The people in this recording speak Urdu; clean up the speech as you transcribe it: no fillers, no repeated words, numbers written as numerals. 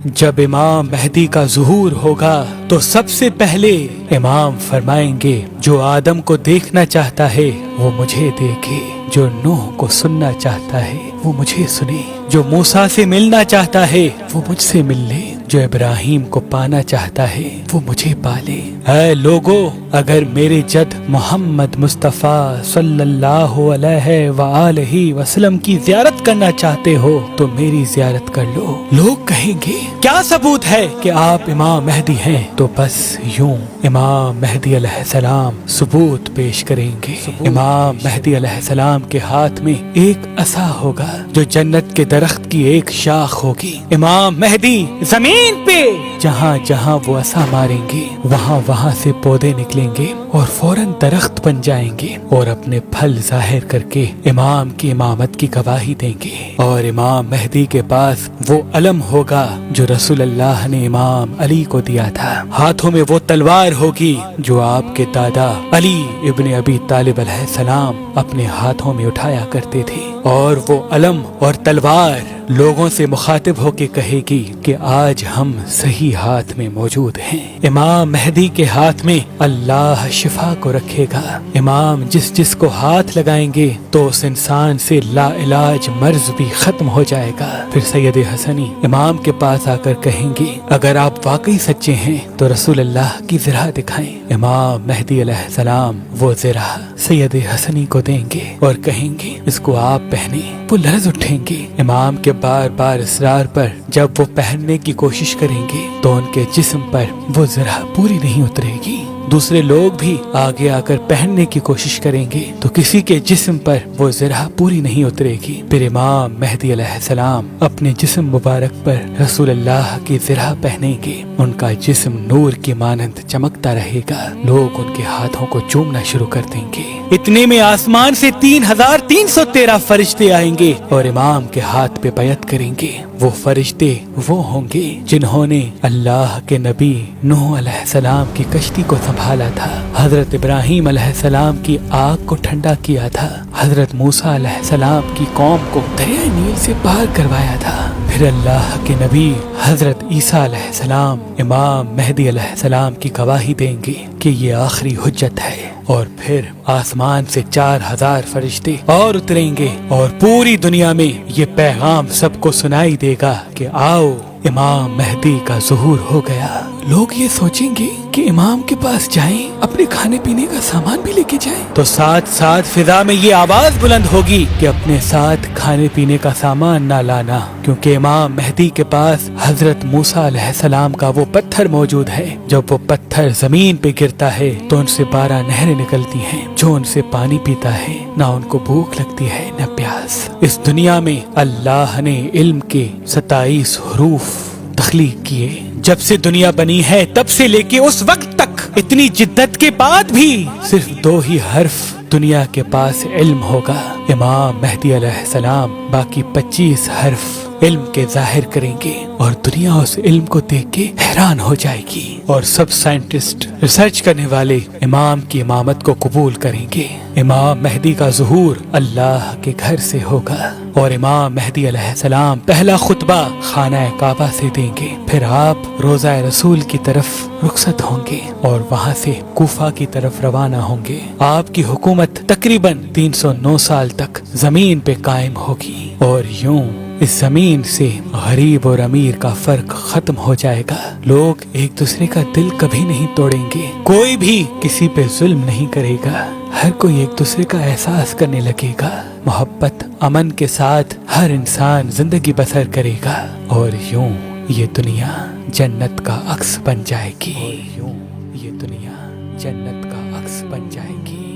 جب امام مہدی کا ظہور ہوگا تو سب سے پہلے امام فرمائیں گے جو آدم کو دیکھنا چاہتا ہے وہ مجھے دیکھے، جو نوح کو سننا چاہتا ہے وہ مجھے سنے، جو موسیٰ سے ملنا چاہتا ہے وہ مجھ سے مل لے، جو ابراہیم کو پانا چاہتا ہے وہ مجھے پالے۔ اے لوگو، اگر میرے جد محمد مصطفیٰ صلی اللہ علیہ وآلہ وسلم کی زیارت کرنا چاہتے ہو تو میری زیارت کر لو۔ لوگ کہیں گے کیا ثبوت ہے کہ آپ امام مہدی ہیں؟ تو بس یوں امام مہدی علیہ السلام ثبوت پیش کریں گے۔ امام مہدی علیہ السلام کے ہاتھ میں ایک عصا ہوگا جو جنت کے درخت کی ایک شاخ ہوگی۔ امام مہدی زمین پہ جہاں جہاں وہ عصا ماریں گے وہاں سے پودے نکلیں گے اور فوراً درخت بن جائیں گے اور اپنے پھل ظاہر کر کے امام کی امامت کی گواہی دیں گے۔ اور امام مہدی کے پاس وہ علم ہوگا جو رسول اللہ نے امام علی کو دیا تھا۔ ہاتھوں میں وہ تلوار ہوگی جو آپ کے دادا علی ابن ابی طالب علیہ السلام اپنے ہاتھوں میں اٹھایا کرتے تھے، اور وہ علم اور تلوار لوگوں سے مخاطب ہو کے کہے گی کہ آج ہم صحیح ہاتھ میں موجود ہیں۔ امام مہدی کے ہاتھ میں اللہ شفا کو رکھے گا۔ امام جس کو ہاتھ لگائیں گے تو اس انسان سے لا علاج مرض بھی ختم ہو جائے گا۔ پھر سید حسنی امام کے پاس آ کر کہیں گے اگر آپ واقعی سچے ہیں تو رسول اللہ کی زرہ دکھائیں۔ امام مہدی علیہ السلام وہ زرہ سید حسنی کو دیں گے اور کہیں گے اس کو آپ پہنے۔ وہ لرز اٹھیں گے۔ امام کے بار بار اصرار پر جب وہ پہننے کی کوشش کریں گے تو ان کے جسم پر وہ زرہ پوری نہیں اترے گی۔ دوسرے لوگ بھی آگے آ کر پہننے کی کوشش کریں گے تو کسی کے جسم پر وہ زرہ پوری نہیں اترے گی۔ پھر امام مہدی علیہ السلام اپنے جسم مبارک پر رسول اللہ کی زرہ پہنیں گے۔ ان کا جسم نور کی مانند چمکتا رہے گا۔ لوگ ان کے ہاتھوں کو چومنا شروع کر دیں گے۔ اتنے میں آسمان سے 3313 فرشتے آئیں گے اور امام کے ہاتھ پہ بیعت کریں گے۔ وہ فرشتے وہ ہوں گے جنہوں نے اللہ کے نبی نوح علیہ السلام کی کشتی کو سنبھالا تھا، حضرت ابراہیم علیہ السلام کی آگ کو ٹھنڈا کیا تھا، حضرت موسیٰ علیہ السلام کی قوم کو دریائے نیل سے پار کروایا تھا۔ پھر اللہ کے نبی حضرت عیسیٰ علیہ السلام امام مہدی علیہ السلام کی گواہی دیں گے کہ یہ آخری حجت ہے، اور پھر آسمان سے 4000 فرشتے اور اتریں گے اور پوری دنیا میں یہ پیغام سب کو سنائی دے گا کہ آؤ امام مہدی کا ظہور ہو گیا۔ لوگ یہ سوچیں گے کہ امام کے پاس جائیں، اپنے کھانے پینے کا سامان بھی لے کے جائیں، تو ساتھ ساتھ فضا میں یہ آواز بلند ہوگی کہ اپنے ساتھ کھانے پینے کا سامان نہ لانا، کیونکہ امام مہدی کے پاس حضرت موسیٰ علیہ السلام کا وہ پتھر موجود ہے۔ جب وہ پتھر زمین پہ گرتا ہے تو ان سے 12 نہریں نکلتی ہیں، جو ان سے پانی پیتا ہے نہ ان کو بھوک لگتی ہے نہ پیاس۔ اس دنیا میں اللہ نے علم کے 27 حروف تخلیق کیے۔ جب سے دنیا بنی ہے تب سے لے کے اس وقت تک اتنی جدت کے بعد بھی صرف 2 ہی حرف دنیا کے پاس علم ہوگا، امام مہدی علیہ السلام۔ باقی 25 حرف علم کے ظاہر کریں گے اور دنیا اس علم کو دیکھ کے حیران ہو جائے گی، اور سب سائنٹسٹ ریسرچ کرنے والے امام کی امامت کو قبول کریں گے۔ امام مہدی کا ظہور اللہ کے گھر سے ہوگا، اور امام مہدی علیہ السلام پہلا خطبہ خانہ کعبہ سے دیں گے۔ پھر آپ روضہ رسول کی طرف رخصت ہوں گے اور وہاں سے کوفہ کی طرف روانہ ہوں گے۔ آپ کی حکومت تقریباً 309 سال تک زمین پہ قائم ہوگی، اور یوں اس زمین سے غریب اور امیر کا فرق ختم ہو جائے گا۔ لوگ ایک دوسرے کا دل کبھی نہیں توڑیں گے، کوئی بھی کسی پہ ظلم نہیں کرے گا، ہر کوئی ایک دوسرے کا احساس کرنے لگے گا، محبت امن کے ساتھ ہر انسان زندگی بسر کرے گا، اور یوں یہ دنیا جنت کا عکس بن جائے گی۔